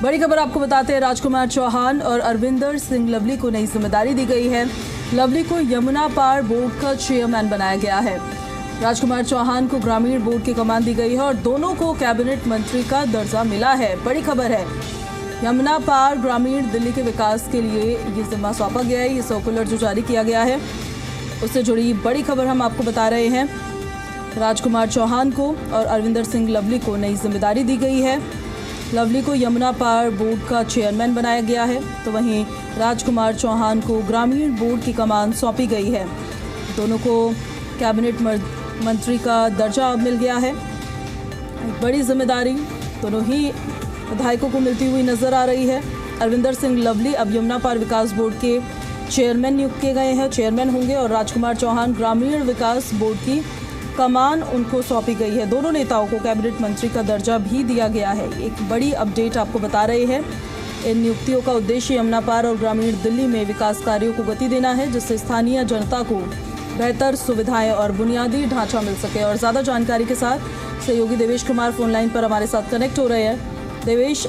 बड़ी खबर आपको बताते हैं, राजकुमार चौहान और अरविंदर सिंह लवली को नई जिम्मेदारी दी गई है। लवली को यमुना पार बोर्ड का चेयरमैन बनाया गया है। राजकुमार चौहान को ग्रामीण बोर्ड की कमान दी गई है और दोनों को कैबिनेट मंत्री का दर्जा मिला है। बड़ी खबर है, यमुना पार ग्रामीण दिल्ली के विकास के लिए ये जिम्मा सौंपा गया है। ये सर्कुलर जो जारी किया गया है उससे जुड़ी बड़ी खबर हम आपको बता रहे हैं। राजकुमार चौहान को और अरविंदर सिंह लवली को नई जिम्मेदारी दी गई है। लवली को यमुना पार बोर्ड का चेयरमैन बनाया गया है, तो वहीं राजकुमार चौहान को ग्रामीण बोर्ड की कमान सौंपी गई है। दोनों को कैबिनेट मंत्री का दर्जा मिल गया है। एक बड़ी जिम्मेदारी दोनों ही विधायकों को मिलती हुई नजर आ रही है। अरविंदर सिंह लवली अब यमुना पार विकास बोर्ड के चेयरमैन नियुक्त किए गए हैं, चेयरमैन होंगे, और राजकुमार चौहान ग्रामीण विकास बोर्ड की कमान उनको सौंपी गई है। दोनों नेताओं को कैबिनेट मंत्री का दर्जा भी दिया गया है। एक बड़ी अपडेट आपको बता रहे हैं। इन नियुक्तियों का उद्देश्य यमुना पार और ग्रामीण दिल्ली में विकास कार्यों को गति देना है, जिससे स्थानीय जनता को बेहतर सुविधाएं और बुनियादी ढांचा मिल सके। और ज़्यादा जानकारी के साथ सहयोगी देवेश कुमार फोन लाइन पर हमारे साथ कनेक्ट हो रहे हैं। देवेश,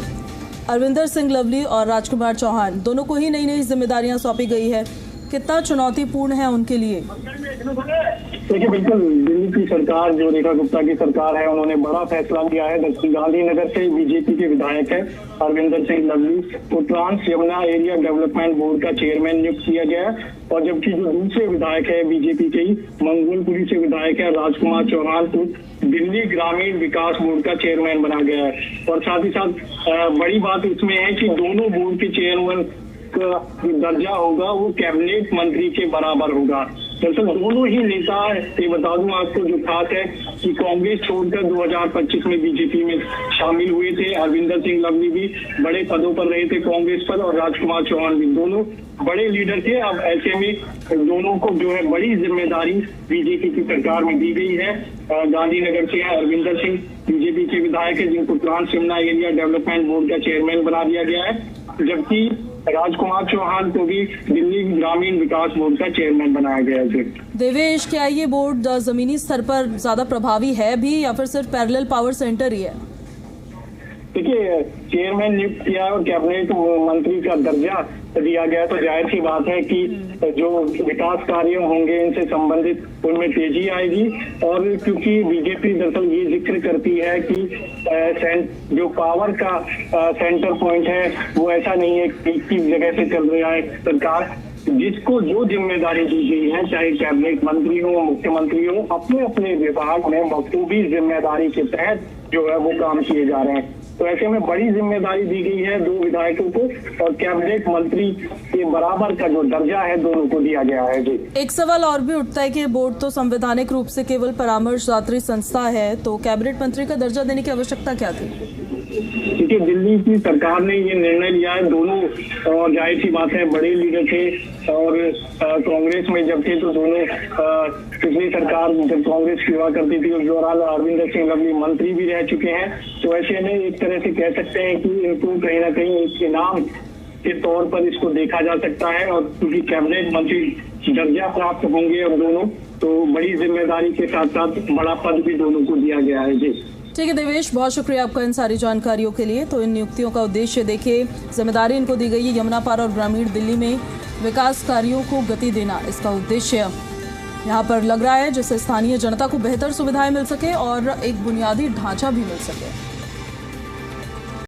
अरविंदर सिंह लवली और राजकुमार चौहान दोनों को ही नई नई जिम्मेदारियां सौंपी गई है, कितना चुनौतीपूर्ण है उनके लिए? देखिए, बिल्कुल दिल्ली की सरकार जो रेखा गुप्ता की सरकार है, उन्होंने बड़ा फैसला लिया है। गांधीनगर से बीजेपी के विधायक है अरविंदर सिंह लवली को trans Yamuna area development board का चेयरमैन नियुक्त किया गया है। और जबकि जो दूसरे विधायक है बीजेपी के ही मंगोलपुरी से विधायक है राजकुमार चौहान को दिल्ली ग्रामीण विकास बोर्ड का चेयरमैन बना गया है। और साथ ही साथ बड़ी बात इसमें है कि दोनों बोर्ड के चेयरमैन का जो दर्जा होगा वो कैबिनेट मंत्री के बराबर होगा। दरअसल दोनों ही नेता, ये बता दूं आपको, जो खास है कि कांग्रेस छोड़कर 2025 में बीजेपी में शामिल हुए थे। अरविंदर सिंह लवली भी बड़े पदों पर रहे थे कांग्रेस पर, और राजकुमार चौहान भी, दोनों बड़े लीडर थे। अब ऐसे में दोनों को जो है बड़ी जिम्मेदारी बीजेपी की सरकार में दी गई है। गांधीनगर से अरविंदर सिंह बीजेपी के विधायक है, जिनको trans Yamuna area development board का चेयरमैन बना दिया गया है, जबकि राजकुमार चौहान को भी दिल्ली ग्रामीण विकास बोर्ड का चेयरमैन बनाया गया है। देवेश, क्या ये बोर्ड जमीनी स्तर पर ज्यादा प्रभावी है भी या फिर सिर्फ पैरेलल पावर सेंटर ही है? देखिए, चेयरमैन नियुक्त किया और कैबिनेट मंत्री का दर्जा दिया गया, तो जाहिर सी बात है कि जो विकास कार्य होंगे इनसे संबंधित उनमें तेजी आएगी। और क्योंकि बीजेपी दरअसल ये जिक्र करती है कि जो पावर का सेंटर पॉइंट है वो ऐसा नहीं है कि एक ही जगह से चल रहा है। सरकार जिसको जो जिम्मेदारी दी गई है, चाहे कैबिनेट मंत्री हो, मुख्यमंत्री हो, अपने अपने विभाग में बखूबी जिम्मेदारी के तहत जो है वो काम किए जा रहे हैं। तो ऐसे में बड़ी जिम्मेदारी दी गई है दो विधायकों को, और कैबिनेट मंत्री के बराबर का जो दर्जा है दोनों को दिया गया है। जी, एक सवाल और भी उठता है कि बोर्ड तो संवैधानिक रूप से केवल परामर्शदात्री संस्था है, तो कैबिनेट मंत्री का दर्जा देने की आवश्यकता क्या थी? क्योंकि दिल्ली की सरकार ने ये निर्णय लिया है। दोनों, और जाहिर सी बात है, बड़े लीडर थे और कांग्रेस में जब थे तो दोनों पिछली सरकार जब कांग्रेस सेवा करती थी उस दौरान अरविंदर सिंह लवली मंत्री भी रह चुके हैं। तो ऐसे में एक तरह से कह सकते हैं कि इनको कहीं ना कहीं एक इनाम के तौर पर इसको देखा जा सकता है। और क्योंकि कैबिनेट मंत्री दर्जा प्राप्त होंगे और दोनों, तो बड़ी जिम्मेदारी के साथ साथ बड़ा पद भी दोनों को दिया गया है। जी ठीक है देवेश, बहुत शुक्रिया आपका इन सारी जानकारियों के लिए। तो इन नियुक्तियों का उद्देश्य देखिए, जिम्मेदारी इनको दी गई है यमुना पार और ग्रामीण दिल्ली में विकास कार्यों को गति देना, इसका उद्देश्य यहाँ पर लग रहा है, जिससे स्थानीय जनता को बेहतर सुविधाएं मिल सके और एक बुनियादी ढांचा भी मिल सके।